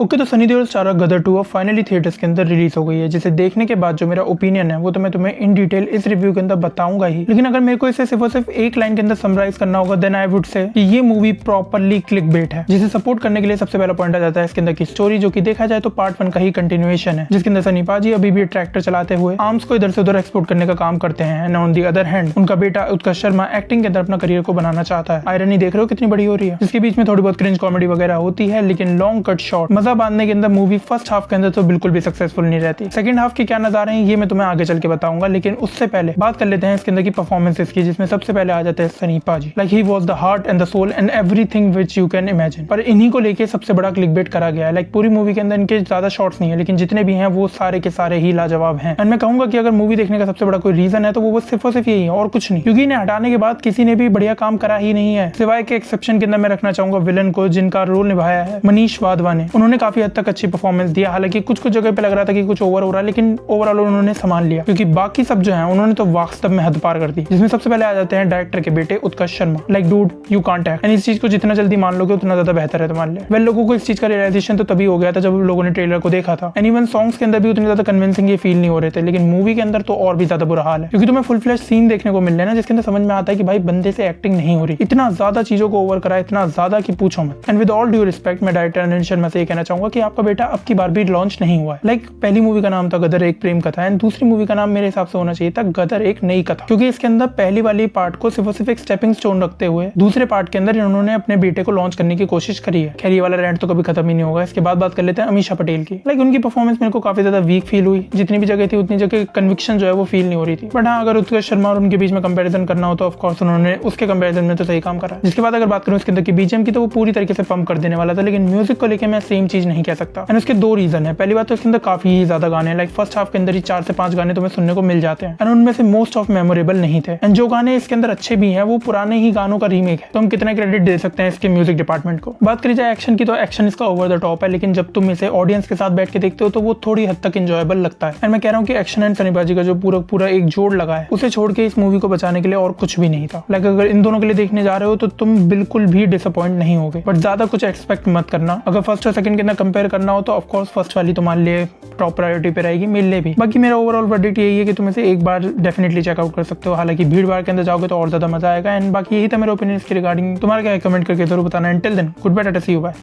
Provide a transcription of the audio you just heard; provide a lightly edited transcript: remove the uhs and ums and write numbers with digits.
Okay तो Sunny Deol starrer गदर 2 अब finally theatres के अंदर रिलीज हो गई है, जिसे देखने के बाद जो मेरा ओपिनियन है वो तो मैं तुम्हें इन डिटेल इस रिव्यू के अंदर बताऊंगा ही। लेकिन अगर मेरे को इसे सिर्फ और सिर्फ एक लाइन के अंदर समराइज करना होगा देन आई वुड से कि ये मूवी प्रॉपरली क्लिकबेट है, जिसे सपोर्ट करने के लिए सबसे पहला पॉइंट आ जाता है इसके अंदर की स्टोरी, जो कि देखा जाए तो पार्ट 1 का ही कंटिन्यूएशन है, जिसके अंदर सनी पाजी अभी भी ट्रैक्टर चलाते हुए आर्म्स को इधर से उधर एक्सपोर्ट करने का काम करते हैं। And on the other hand उनका बेटा उत्कर्ष शर्मा एक्टिंग के अंदर अपना करियर को बनाना चाहता है। आयरनी देख रहे हो कितनी बड़ी हो रही है, जिसके बीच में थोड़ी बहुत क्रिंज कॉमेडी वगैरह होती है, लेकिन लॉन्ग कट शॉर्ट मजा बांधने के अंदर मूवी फर्स्ट हाफ के अंदर तो बिल्कुल भी सक्सेसफुल नहीं रहती। सेकंड हाफ के क्या नजारे हैं ये मैं तुम्हें आगे चल के बताऊंगा, लेकिन उससे पहले बात कर लेते हैं इसके अंदर की परफॉर्मेंसेस की, जिसमें सबसे पहले आ जाते हैं Sunny paaji. Like he was the heart and the soul and everything which you can imagine. पर इन्हीं को लेके सबसे बड़ा क्लिकबेट करा गया है। लाइक पूरी मूवी के अंदर इनके ज्यादा शॉट्स नहीं है, लेकिन जितने भी हैं वो सारे के सारे ही लाजवाब हैं। एंड मैं कहूंगा कि अगर मूवी देखने का सबसे बड़ा कोई रीजन है तो वो सिर्फ और सिर्फ यही है और कुछ नहीं, क्योंकि इन्हें हटाने के बाद किसी ने भी बढ़िया काम करा ही नहीं है, सिवाय के एक्सेप्शन के अंदर मैं रखना चाहूंगा विलन को, जिनका रोल निभाया है मनीष वाधवा ने। उन्होंने काफी हद तक अच्छी परफॉर्मेंस दिया, हालांकि कुछ जगह पे लग रहा था कि कुछ ओवर हो रहा है, लेकिन ओवरऑल उन्होंने संभाल लिया, क्योंकि बाकी सब जो है उन्होंने तो वास्तव में हद पार कर दी। जिसमें सबसे पहले आ जाते हैं डायरेक्टर के बेटे Utkarsh Sharma. Like dude you can't act, and इस चीज को जितना जल्दी मान लोगे उतना ज्यादा बेहतर है तुम्हारे लिए। वेल लोगों को इस चीज का रियलाइजेशन तो तभी हो गया था जब लोगों ने ट्रेलर को देखा था। एंड इवन सॉन्ग्स के अंदर भी उतने ज्यादा कन्विंसिंग ये फील नहीं हो रहे थे, लेकिन मूवी के अंदर तो और भी ज्यादा बुरा हाल है, क्योंकि तुम्हें फुल फ्लैश सीन देखने को मिल रहा है ना, जिसके अंदर समझ में आता है कि भाई बंदे से एक्टिंग नहीं हो रही, इतना ज्यादा चीजों को ओवर करा, इतना ज्यादा कि पूछो मत। And with all due respect मैं डायरेक्टर अनिल शर्मा से ये कहना चाहूंगा कि आपका बेटा अब की बार भी लॉन्च नहीं हुआ है। लाइक पहली मूवी का नाम था गदर एक प्रेम कथा, एंड दूसरी मूवी का नाम मेरे हिसाब से होना चाहिए था गदर एक नई कथा, क्योंकि इसके अंदर पहली वाली पार्ट को सिर्फ और सिर्फ एक स्टेपिंग स्टोन रखते हुए दूसरे पार्ट के अंदर इन्होंने अपने बेटे को लॉन्च करने की कोशिश करी है। खैर ये वाला रेंट तो कभी खत्म ही नहीं होगा। इसके बाद बात कर लेते हैं अमीषा पटेल की। लाइक उनकी परफॉर्मेंस मेरे को काफी ज्यादा वीक फील हुई, जितनी भी जगह थी उतनी जगह कन्विक्शन जो है वो फील नहीं हो रही थी। बट हाँ, अगर उत्कर्ष शर्मा और उनके बीच में कंपैरिजन करना हो तो ऑफकोर्स उन्होंने उसके कंपैरिजन में तो सही काम करा। जिसके बाद अगर बात करूं इसके अंदर की बीजीएम की, तो वो पूरी तरीके से पंप कर देने वाला था, लेकिन म्यूजिक को लेकर मैं सेम चीज नहीं कह सकता। एंड उसके दो रीजन है। पहली बात तो इसके अंदर काफी ही ज्यादा गाने, लाइक फर्स्ट हाफ के अंदर ही 4 से 5 गाने तुम्हें सुनने को मिल जाते हैं, एंड उनमें से मोस्ट ऑफ मेमोरेबल नहीं थे। एंड जो गाने इसके अंदर अच्छे भी हैं वो पुराने ही गानों का रीमेक है, तो हम कितना क्रेडिट दे सकते हैं इसके म्यूजिक डिपार्टमेंट को। बात करी जाए एक्शन की, तो एक्शन इसका ओवर द टॉप है, लेकिन जब तुम इसे ऑडियंस के साथ बैठ के देखते हो तो वो थोड़ी हद तक एंजॉयबल लगता है। एंड मैं कह रहा हूँ कि एक्शन एंड सनी पाजी का जो पूरा एक जोड़ लगा है, उसे छोड़ के इस मूवी को बचाने के लिए और कुछ भी नहीं था। लाइक अगर इन दोनों के लिए देखने जा रहे हो तो तुम बिल्कुल भी डिसअपॉइंट नहीं होगे, बट ज्यादा कुछ एक्सपेक्ट मत करना। अगर फर्स्ट और सेकंड के अंदर कंपेयर करना हो तो ऑफकोर्स फर्स्ट वाली तुम्हारे लिए टॉप प्रायोरिटी पे रहेगी, मेरे लिए भी। बाकी मेरा ओवरऑल वर्डिक्ट यही है कि तुम इसे एक बार डेफिनेटली चेकआउट कर सकते हो, हालांकि भीड़ भाड़ के अंदर जाओगे तो और ज्यादा मजा आएगा। एंड बाकी यही था मेरा ओपिनियन इसके रिगार्डिंग। तुम्हारा क्या है कमेंट करके जरूर बताना। Till then good bye, tata, see you, bye.